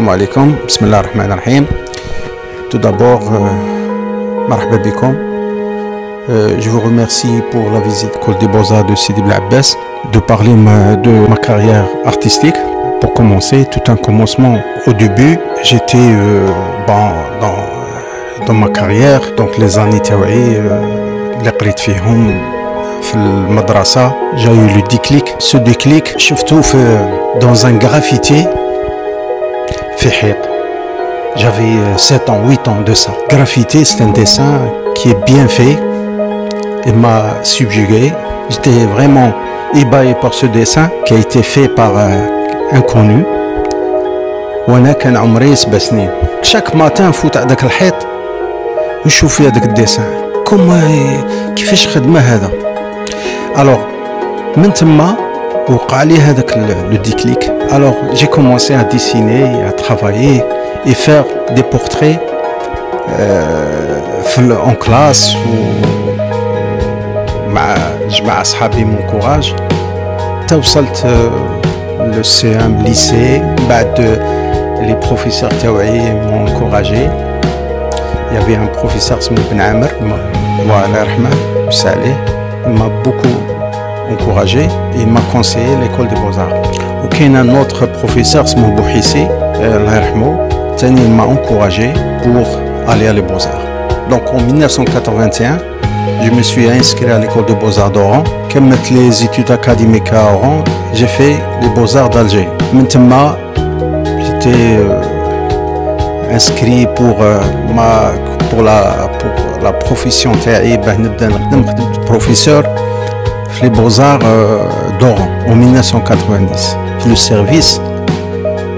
Assalamu alaikum, bismillah ar-Rahman ar-Rahim. Tout d'abord, marhaba bikum. Je vous remercie pour la visite École des Beaux-Arts de Sidi Bel Abbas, de parler de ma carrière artistique. Pour commencer, tout un commencement. Au début, j'étais dans ma carrière, donc les années تاوعي اللي قريت فيهم في المدرسة. J'ai eu le déclic. Ce déclic, شفته dans un graffiti في حيط. J'avais 7 ans, 8 ans de ça. Graffiti, c'est un dessin qui est bien fait. Il m'a subjugué. J'étais vraiment ébahi par ce dessin qui a été fait par inconnu. وانا كان عمري 7 سنين. Chaque matin نفوت على داك الحيط نشوف فيه هذاك الديسان. كيفاش خدمه هذا؟ alors من تما وقع لي هذاك le déclic. alors j'ai commencé à dessiner, à travailler et faire des portraits en classe مع أصحابي mon courage. وصلت le CM lycée. بعد les professeurs تاوعي m'ont encouragé. Il y avait un professeur اسمه بن عامر الله يرحمه ويسع عليه. Il m'a beaucoup encouragé et il m'a conseillé l'école des beaux-arts. وكاين un autre professeur اسمه بوحيسي الله يرحمه ثاني il m'a encouragé pour aller à les beaux-arts. Donc en 1981 je me suis inscrit à l'école des beaux-arts d'Oran. كملت les études académiques à Oran. J'ai fait les beaux-arts d'Alger. من تما j'étais inscrit pour la profession تاعي باه نبدا نخدم. خدمت professeur في les beaux-arts d'Oran en 1990 في le service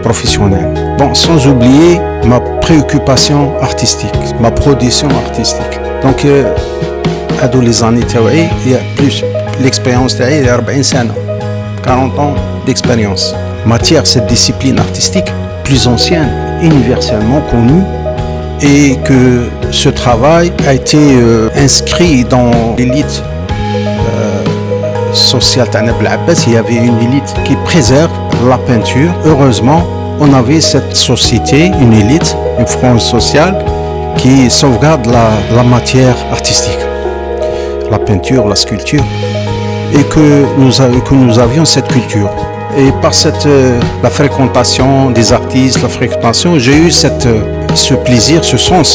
professionnel. Bon, sans oublier ma préoccupation artistique, ma production artistique. Donc هادو les années تاوعي il y a plus l'expérience تاعي il y a 40 سنة 40 ans d'expérience. Matière, cette discipline artistique plus ancienne, universellement connue, et que ce travail a été inscrit dans l'élite sociale d'Anna Bel Abbas. Il y avait une élite qui préserve la peinture. Heureusement, on avait cette société, une élite, une frange sociale qui sauvegarde la matière artistique, la peinture, la sculpture, et que nous avions cette culture. Et par la fréquentation des artistes, la fréquentation, j'ai eu ce plaisir, ce sens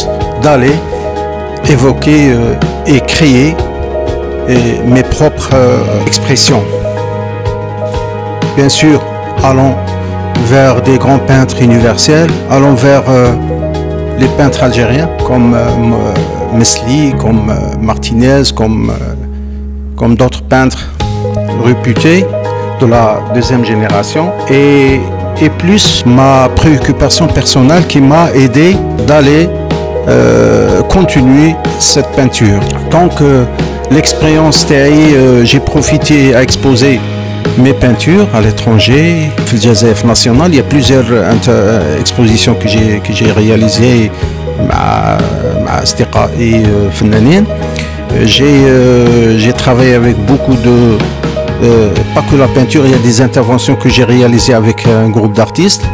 d'aller évoquer et créer mes propres expressions. Bien sûr, allons vers des grands peintres universels, allons vers les peintres algériens comme Mesli, comme Martinez, comme d'autres peintres réputés de la deuxième génération, et plus ma préoccupation personnelle qui m'a aidé d'aller continuer cette peinture. Donc l'expérience TAI, j'ai profité à exposer mes peintures à l'étranger, في الجزائر national. Il y a plusieurs expositions que j'ai réalisées مع أصدقائي فنانين. J'ai travaillé avec beaucoup de pas que la peinture, il y a des interventions que j'ai réalisées avec un groupe d'artistes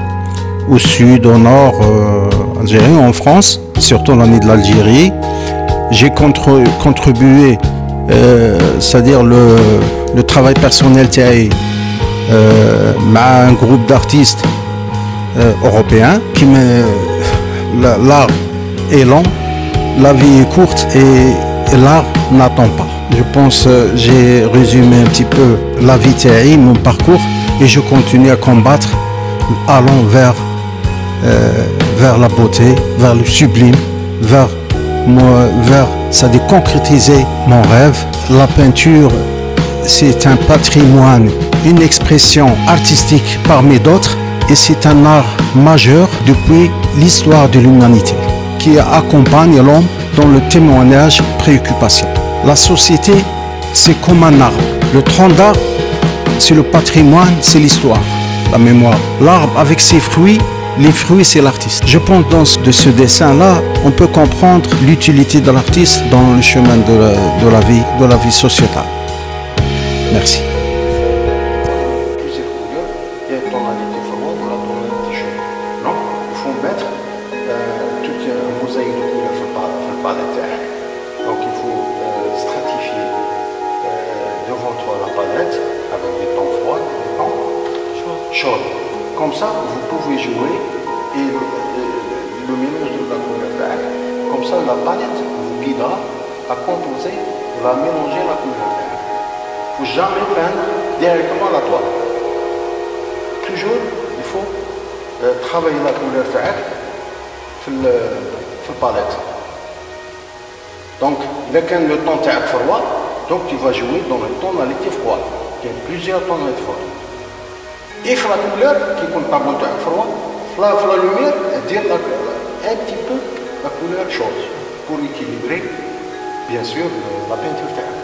au sud, au nord, Algérie, en France, surtout l'année de l'Algérie. J'ai contribué, c'est-à-dire le travail personnel à un groupe d'artistes européens qui l'art est long, la vie est courte et l'art n'attend pas. Je pense j'ai résumé un petit peu la vie TAI, mon parcours, et je continue à combattre, allant vers la beauté, vers le sublime, vers ça de concrétiser mon rêve. La peinture, c'est un patrimoine, une expression artistique parmi d'autres, et c'est un art majeur depuis l'histoire de l'humanité qui accompagne l'homme dans le témoignage, préoccupation. La société, c'est comme un arbre. Le tronc d'arbre, c'est le patrimoine, c'est l'histoire, la mémoire. L'arbre avec ses fruits, les fruits, c'est l'artiste. Je pense de ce dessin-là, on peut comprendre l'utilité de l'artiste dans le chemin de la vie sociétale. Merci. نزيدو كولور في الباليت تاعك. دونك يفو stratifier devant toi la palette avec des tons froids, des tons chauds. Comme ça, vous pouvez jouer et le mélange de la couleur tac. Comme ça, la palette vous guidera à composer, à mélanger la couleur tac. Il ne faut jamais peindre directement la toile. Toujours, il faut travailler la couleur tac في palette. Donc, dès que le ton est froid, donc tu vas jouer dans le tonalité froid. Il y a plusieurs tonalités froides. Et la couleur qui est le tableau froid, la lumière, dire un petit peu la couleur chaude pour équilibrer, bien sûr, la peinture.